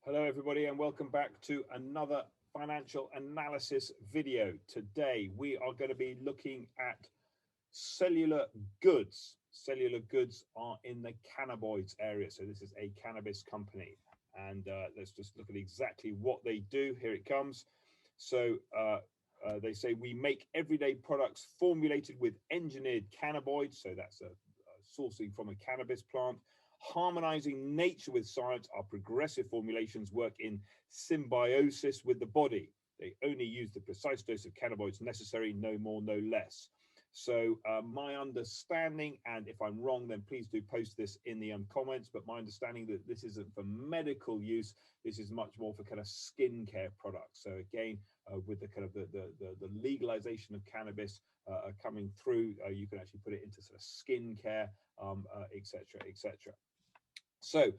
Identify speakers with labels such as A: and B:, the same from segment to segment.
A: Hello everybody and welcome back to another financial analysis video. Today we are going to be looking at cellular goods. Cellular goods are in the cannabinoids area. So this is a cannabis company and let's just look at exactly what they do. Here it comes. So they say we make everyday products formulated with engineered cannabinoids. So that's a sourcing from a cannabis plant. Harmonizing nature with science, our progressive formulations work in symbiosis with the body. They only use the precise dose of cannabinoids necessary, no more, no less. So my understanding, and if I'm wrong, then please do post this in the comments, but my understanding that this isn't for medical use, this is much more for kind of skincare products. So again, with the kind of the legalization of cannabis coming through, you can actually put it into sort of skincare, etc., etc. So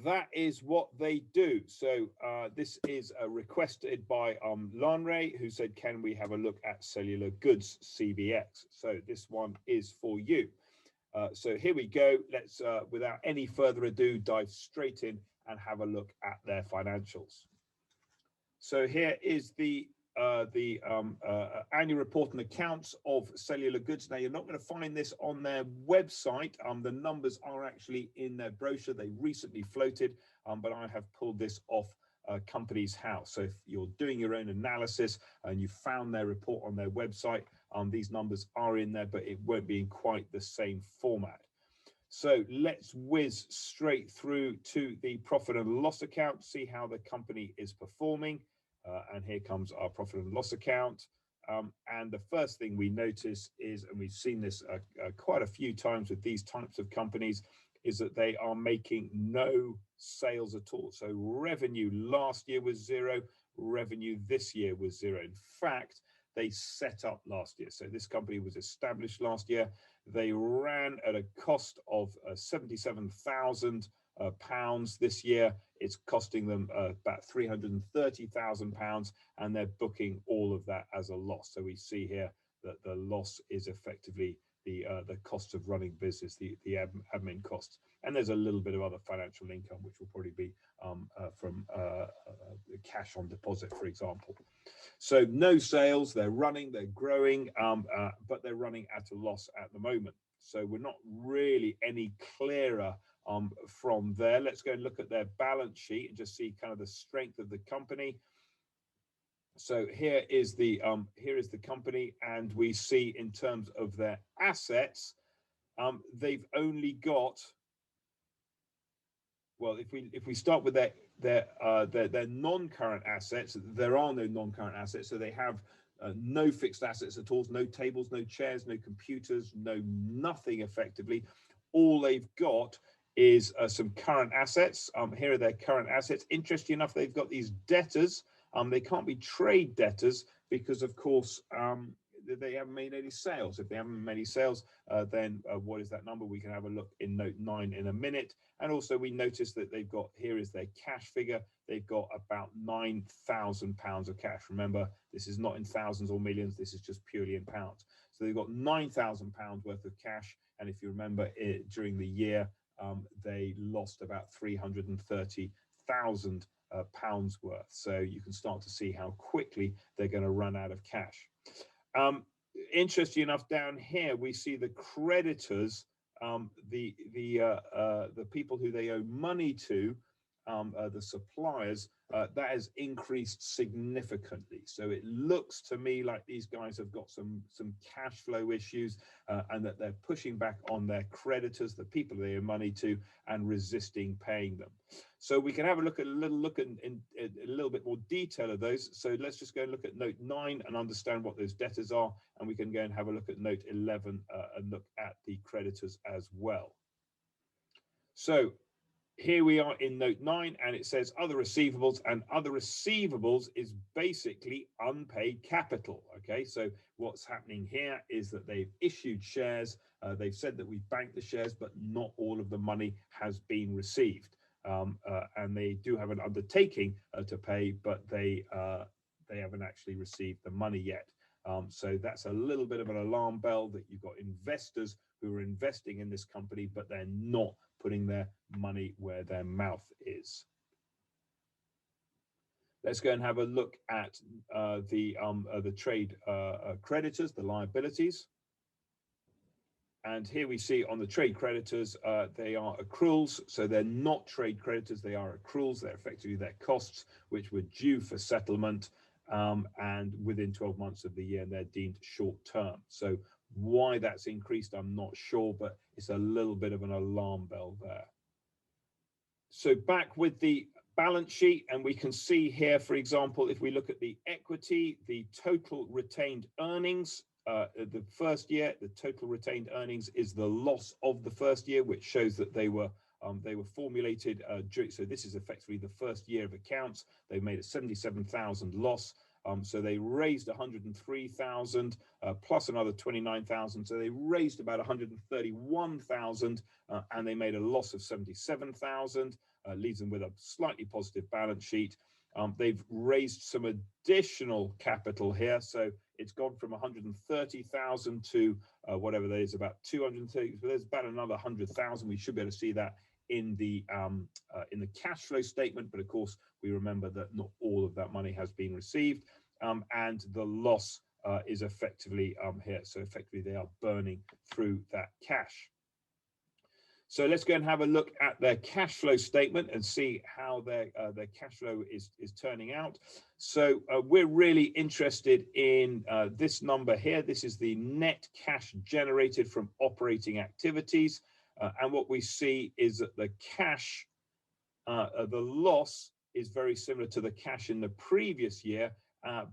A: that is what they do. So this is requested by Lanre, who said, can we have a look at cellular goods CBX? So this one is for you. So here we go. Let's, without any further ado, dive straight in and have a look at their financials. So here is the annual report and accounts of Cellular Goods. Now, you're not going to find this on their website. The numbers are actually in their brochure. They recently floated, but I have pulled this off Companies House. So if you're doing your own analysis and you found their report on their website, these numbers are in there, but it won't be in quite the same format. So let's whiz straight through to the profit and loss account, see how the company is performing. And here comes our profit and loss account. And the first thing we notice is, and we've seen this quite a few times with these types of companies, is that they are making no sales at all. So revenue last year was zero, revenue this year was zero. In fact, they set up last year. So this company was established last year. They ran at a cost of 77,000 pounds this year. It's costing them about 330,000 pounds, and they're booking all of that as a loss. So we see here that the loss is effectively the cost of running business, the admin costs, and there's a little bit of other financial income, which will probably be from cash on deposit, for example. So no sales, they're running, they're growing, but they're running at a loss at the moment. So we're not really any clearer from there. Let's go and look at their balance sheet and just see kind of the strength of the company. So here is the company, and we see in terms of their assets, they've only got, well, if we start with their non-current assets, there are no non-current assets. So they have no fixed assets at all, no tables, no chairs, no computers, nothing effectively. All they've got is some current assets. Here are their current assets. Interesting enough, they've got these debtors. They can't be trade debtors because, of course, they haven't made any sales. If they haven't made any sales, then what is that number? We can have a look in note 9 in a minute. And also we notice that they've got, here is their cash figure. They've got about £9,000 of cash. Remember, this is not in thousands or millions. This is just purely in pounds. So they've got £9,000 worth of cash. And if you remember, during the year, they lost about 330,000 pounds worth. So you can start to see how quickly they're going to run out of cash. Interesting enough, down here we see the creditors, the people who they owe money to, the suppliers, that has increased significantly. So it looks to me like these guys have got some cash flow issues, and that they're pushing back on their creditors, the people they owe money to, and resisting paying them. So we can have a look at a little bit more detail of those. So let's just go and look at note 9 and understand what those debtors are, and we can go and have a look at note 11 and look at the creditors as well. So here we are in note 9, and it says other receivables, and other receivables is basically unpaid capital. Okay, so what's happening here is that they've issued shares. They've said that we've banked the shares, but not all of the money has been received. And they do have an undertaking to pay, but they haven't actually received the money yet. So that's a little bit of an alarm bell that you've got investors who are investing in this company, but they're not putting their money where their mouth is. Let's go and have a look at the trade creditors, the liabilities. And here we see on the trade creditors, they are accruals. So they're not trade creditors, they are accruals. They're effectively their costs, which were due for settlement and within 12 months of the year, and they're deemed short term. So why that's increased, I'm not sure, but it's a little bit of an alarm bell there. So back with the balance sheet, and we can see here, for example, if we look at the equity, the total retained earnings, the first year, the total retained earnings is the loss of the first year, which shows that they were formulated so this is effectively the first year of accounts. They made a 77,000 loss. So they raised 103,000 plus another 29,000. So they raised about 131,000 and they made a loss of 77,000, leaves them with a slightly positive balance sheet. They've raised some additional capital here. So it's gone from 130,000 to whatever that is, about 230. So there's about another 100,000. We should be able to see that in the cash flow statement, but of course we remember that not all of that money has been received, and the loss is effectively here. So effectively they are burning through that cash. So let's go and have a look at their cash flow statement and see how their cash flow is turning out. So we're really interested in this number here. This is the net cash generated from operating activities. And what we see is that the cash, the loss is very similar to the cash in the previous year,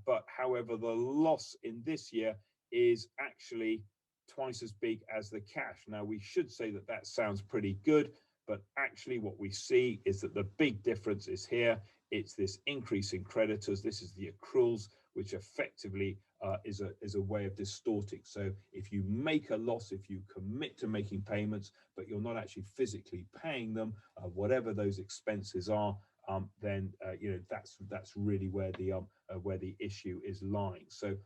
A: but however, the loss in this year is actually twice as big as the cash. Now, we should say that that sounds pretty good, but actually what we see is that the big difference is here. It's this increase in creditors. This is the accruals, which effectively is a way of distorting. So if you make a loss, if you commit to making payments, but you're not actually physically paying them, whatever those expenses are, then that's really where the issue is lying. So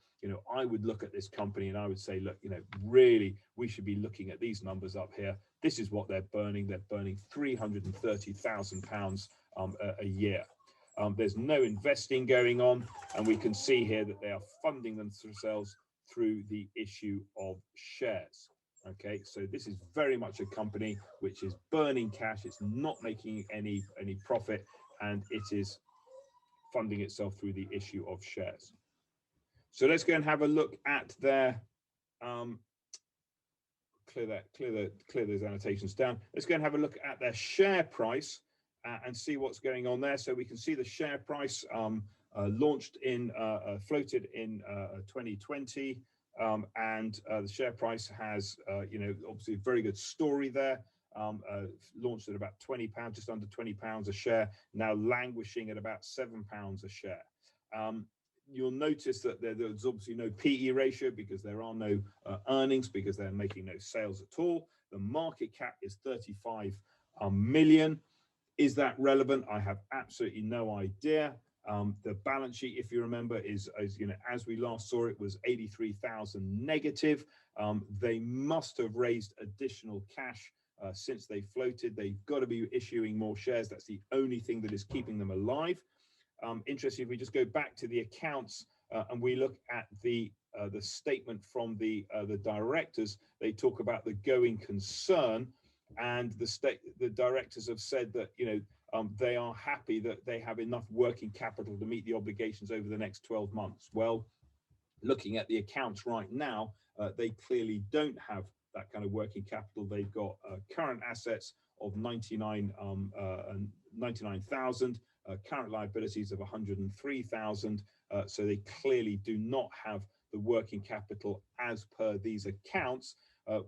A: I would look at this company and I would say, look, really we should be looking at these numbers up here. This is what they're burning. They're burning £330,000 a year. There's no investing going on, and we can see here that they are funding themselves through the issue of shares. Okay, so this is very much a company which is burning cash. It's not making any profit, and it is funding itself through the issue of shares. So let's go and have a look at their clear those annotations down. Let's go and have a look at their share price and see what's going on there. So we can see the share price launched floated in 2020, and the share price has obviously a very good story there. Launched at about £20, just under £20 a share, now languishing at about £7 a share. You'll notice that there's obviously no PE ratio because there are no earnings, because they're making no sales at all. The market cap is 35 million. Is that relevant? I have absolutely no idea. The balance sheet, if you remember, is as we last saw it, was 83,000 negative. They must have raised additional cash since they floated. They've got to be issuing more shares. That's the only thing that is keeping them alive. Interesting, if we just go back to the accounts and we look at the statement from the directors, they talk about the going concern, and the directors have said that they are happy that they have enough working capital to meet the obligations over the next 12 months. Well, looking at the accounts right now, they clearly don't have that kind of working capital. They've got current assets of 99,000. Current liabilities of 103,000, so they clearly do not have the working capital as per these accounts,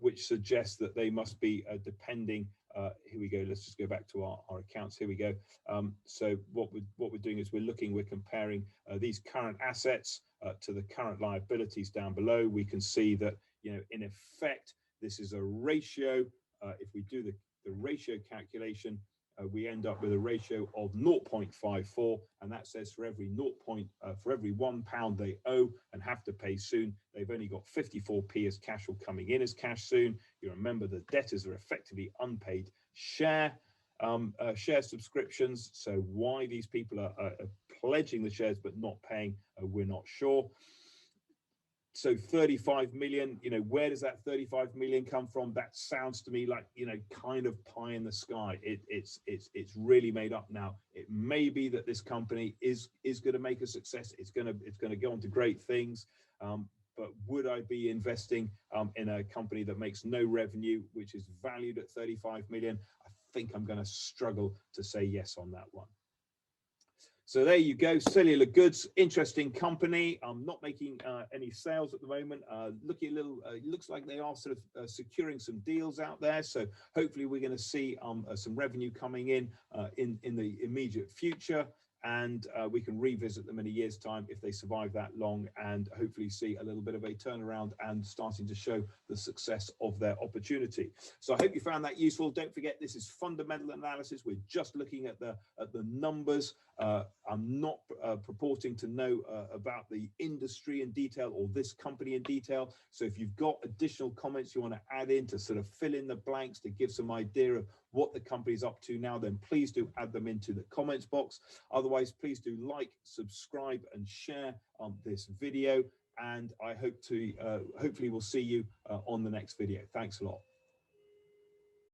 A: which suggests that they must be depending. Here we go. Let's just go back to our accounts. Here we go. So what we're doing is we're comparing these current assets to the current liabilities down below. We can see that in effect this is a ratio. If we do the ratio calculation, we end up with a ratio of 0.54, and that says for every £1 they owe and have to pay soon, they've only got 54p as cash or coming in as cash soon. You remember the debtors are effectively unpaid share subscriptions. So why these people are pledging the shares but not paying, we're not sure. So 35 million, you know, where does that 35 million come from? That sounds to me like, you know, kind of pie in the sky. It's really made up now. It may be that this company is going to make a success. It's going to go on to great things. But would I be investing in a company that makes no revenue, which is valued at 35 million? I think I'm going to struggle to say yes on that one. So there you go, Cellular Goods, interesting company. I'm not making any sales at the moment. Looking a little, looks like they are sort of securing some deals out there. So hopefully we're going to see some revenue coming in the immediate future. And we can revisit them in a year's time if they survive that long, and hopefully see a little bit of a turnaround and starting to show the success of their opportunity. So I hope you found that useful. Don't forget, this is fundamental analysis. We're just looking at the numbers. I'm not purporting to know about the industry in detail or this company in detail. So if you've got additional comments you want to add in to sort of fill in the blanks to give some idea of what the company's up to now, then please do add them into the comments box. Otherwise, please do like, subscribe, and share this video. And I hope to hopefully we'll see you on the next video. Thanks a lot.